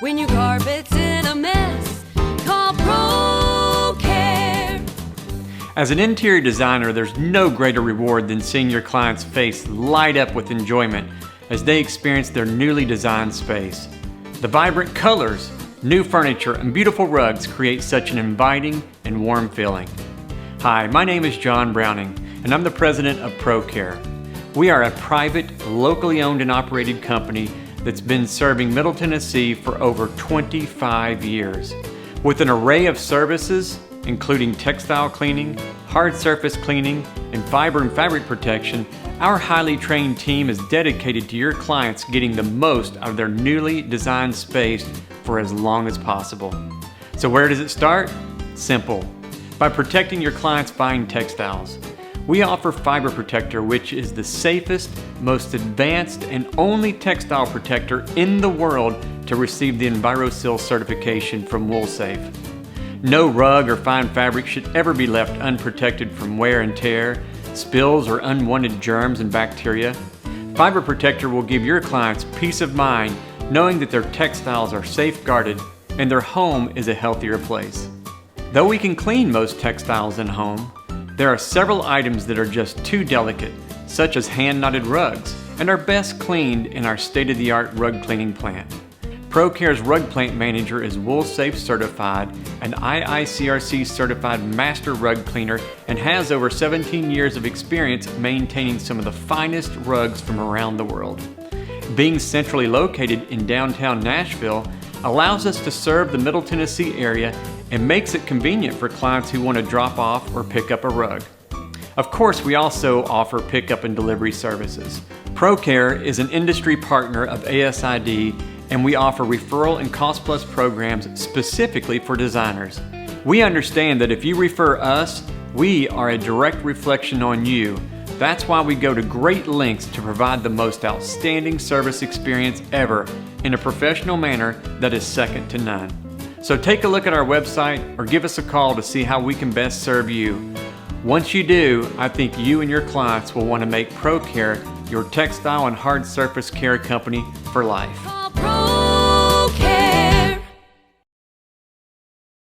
When your carpet's in a mess, call ProCare. As an interior designer, there's no greater reward than seeing your client's face light up with enjoyment as they experience their newly designed space. The vibrant colors, new furniture, and beautiful rugs create such an inviting and warm feeling. Hi, my name is John Browning, and I'm the president of ProCare. We are a private, locally owned and operated company that's been serving Middle Tennessee for over 25 years. With an array of services, including textile cleaning, hard surface cleaning, and fiber and fabric protection, our highly trained team is dedicated to your clients getting the most out of their newly designed space for as long as possible. So where does it start? Simple. By protecting your clients' fine textiles. We offer Fiber Protector, which is the safest, most advanced, and only textile protector in the world to receive the EnviroSeal certification from WoolSafe. No rug or fine fabric should ever be left unprotected from wear and tear, spills, or unwanted germs and bacteria. Fiber Protector will give your clients peace of mind knowing that their textiles are safeguarded and their home is a healthier place. Though we can clean most textiles in home, there are several items that are just too delicate, such as hand-knotted rugs, and are best cleaned in our state-of-the-art rug cleaning plant. ProCare's Rug Plant Manager is WoolSafe certified, an IICRC certified master rug cleaner, and has over 17 years of experience maintaining some of the finest rugs from around the world. Being centrally located in downtown Nashville allows us to serve the Middle Tennessee area and makes it convenient for clients who want to drop off or pick up a rug. Of course, we also offer pickup and delivery services. ProCare is an industry partner of ASID, and we offer referral and cost plus programs specifically for designers. We understand that if you refer us, we are a direct reflection on you. That's why we go to great lengths to provide the most outstanding service experience ever in a professional manner that is second to none. So take a look at our website or give us a call to see how we can best serve you. Once you do, I think you and your clients will want to make ProCare your textile and hard surface care company for life.